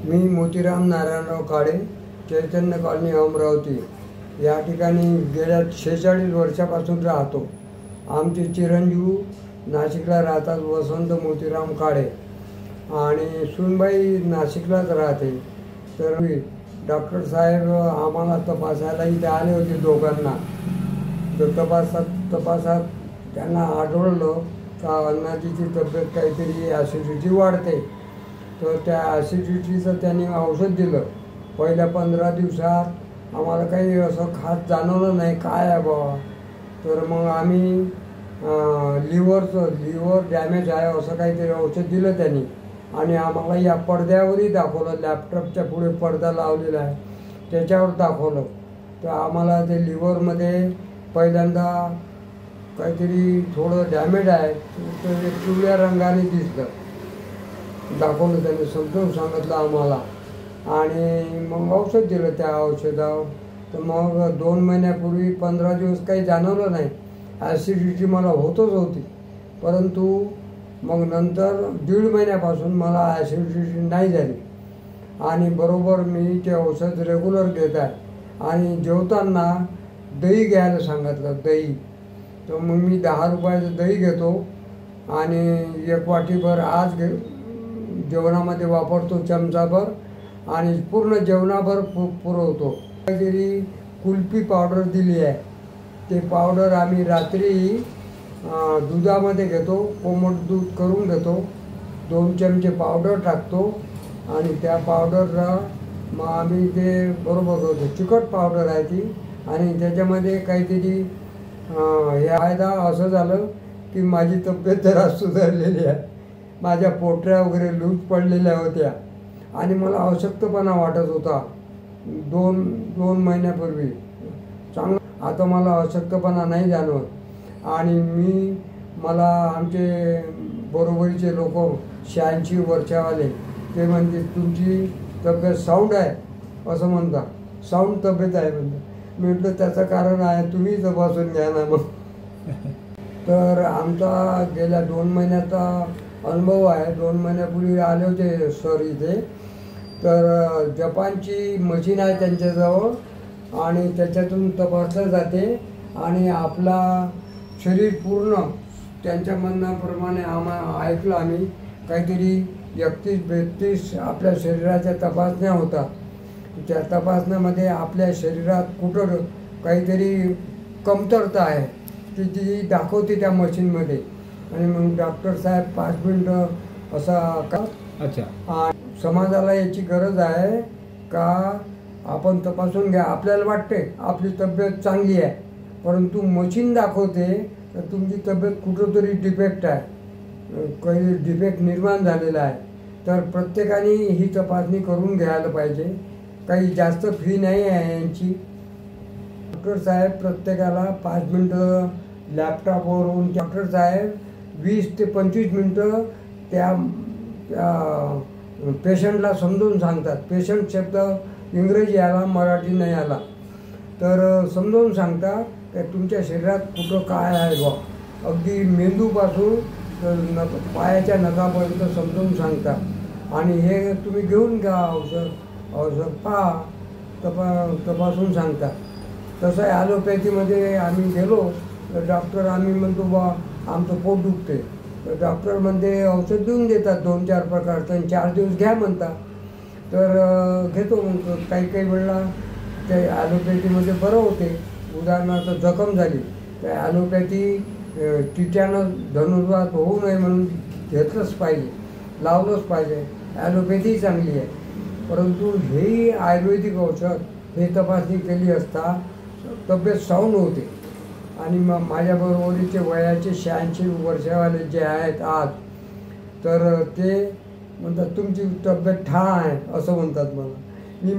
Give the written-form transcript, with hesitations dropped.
मी मोतीराम नारायणराव काळे, चैतन्य colony, Amravati या ठिकाणी गेल्या 46 वर्षापासून राहतो। आमचे चिरंजीव नाशिकला राहतात, वसंत मोतीराम काळे, आणि सुनबाई नाशिकलाच राहते। तर डॉक्टर साहेब आम्हाला तपासायला इथे आले होते दोघांना। तर तपासात त्यांना आढळलं का अन्नाजीची तब्येत काहीतरी ॲसिडिटी वाढते। तर त्या ॲसिडिटीचं त्यांनी औषध दिलं। पहिल्या 15 दिवसात आम्हाला काही असं खास जाणवलं नाही काय आहे बाबा। तर मग आम्ही लिव्हर डॅमेज आहे असं काहीतरी औषध दिलं त्यांनी, आणि आम्हाला या पडद्यावरही दाखवलं। लॅपटॉपच्या पुढे पडदा लावलेला आहे त्याच्यावर दाखवलं। तर आम्हाला ते लिव्हरमध्ये पहिल्यांदा काहीतरी थोडं डॅमेज आहे, तर ते पिवळ्या रंगाने दिसलं। दाखवलं त्यांनी, समजून सांगितलं आम्हाला, आणि मग औषध दिलं त्या औषधावर। तर मग 2 महिन्यापूर्वी 15 दिवस काही जाणवलं नाही, ॲसिडिटी मला होतच होती। परंतु मग नंतर 1.5 महिन्यापासून मला ॲसिडिटी नाही झाली, आणि बरोबर मी ते औषध रेग्युलर घेत आहे। आणि जेवताना दही घ्यायला सांगितलं, दही। तर मग मी 10 रुपयाचं दही घेतो, आणि 1 वाटीभर आज जेवणामध्ये वापरतो, चमचाभर, आणि पूर्ण जेवणाभर पुरवतो। काहीतरी कुल्फी पावडर दिली आहे, ते पावडर आम्ही रात्री दुधामध्ये घेतो, कोमट दूध करून घेतो, 2 चमचे पावडर टाकतो, आणि त्या पावडरला मग आम्ही ते बरोबर करतो। चिकट पावडर आहे ती, आणि त्याच्यामध्ये काहीतरी हे फायदा असं झालं की माझी तब्येत जरा सुधारलेली आहे। माझ्या पोटऱ्या वगैरे लूज पडलेल्या होत्या, आणि मला अशक्तपणा वाटत होता 2 महिन्यापूर्वी चांगलं। आता मला अशक्तपणा नाही जाणवत, आणि मला आमचे बरोबरीचे लोक 86 वर्षावाले ते म्हणते तुमची तब्येत साऊंड आहे असं म्हणतात, साऊंड तब्येत आहे म्हणतात। मी म्हटलं त्याचं कारण आहे, तुम्ही तपासून घ्या ना मग। तर आमचा गेल्या 2 महिन्याचा अनुभव आहे। 2 महिन्यापूर्वी आले होते सर इथे। तर जपानची मशीन आहे त्यांच्याजवळ, आणि त्याच्यातून तपासलं जाते, आणि आपला शरीर पूर्ण त्यांच्या म्हणण्याप्रमाणे ऐकलं आम्ही, काहीतरी 31-32 आपल्या शरीराच्या तपासण्या होतात। त्या तपासण्यामध्ये आपल्या शरीरात कुठं काहीतरी कमतरता आहे ती दाखवते त्या मशीनमध्ये। आणि मग डॉक्टर साहेब 5 मिनटं असा का अच्छा, समाजाला याची गरज आहे का आपण तपासून घ्या। आपल्याला वाटते आपली तब्येत चांगली आहे, परंतु मशीन दाखवते तर तुमची तब्येत कुठंतरी डिफेक्ट आहे, काही डिफेक्ट निर्माण झालेला आहे। तर प्रत्येकाने ही तपासणी करून घ्यायला पाहिजे। काही जास्त फी नाही आहे यांची। डॉक्टर साहेब प्रत्येकाला 5 मिनटं लॅपटॉपवरून, डॉक्टर साहेब 20 ते 25 मिनटं त्या पेशंटला समजून सांगतात। पेशंट शब्द इंग्रजी आला, मराठी नाही आला, तर समजावून सांगतात की तुमच्या शरीरात कुठं काय आहे बा, अगदी मेंदूपासून पायाच्या नखापर्यंत समजावून सांगतात। आणि हे तुम्ही घेऊन घ्या औषध पहा, तपासून सांगतात। तसं आहे ॲलोपॅथीमध्ये आम्ही गेलो तर डॉक्टर, आम्ही म्हणतो बा आमचं पोट दुखते, तर डॉक्टर म्हणते औषध देऊन देतात 2-4 प्रकारचं, आणि 4 दिवस घ्या म्हणतात। तर घेतो म्हणतो। काही वेळेला ते ॲलोपॅथीमध्ये बरं होते। उदाहरणार्थ जखम झाली तर ॲलोपॅथी टिट्यानं धनुर्वात होऊ नये म्हणून घेतलंच पाहिजे, लावलंच पाहिजे। ॲलोपॅथी चांगली आहे, परंतु हेही आयुर्वेदिक औषध हे तपासणी केली असता तब्येत साऊंड होते। आणि मग माझ्याबरोबरीचे वयाचे 86 वर्षावाले जे आहेत आज, तर ते म्हणतात तुमची तब्येत ठाण आहे असं म्हणतात मला। मी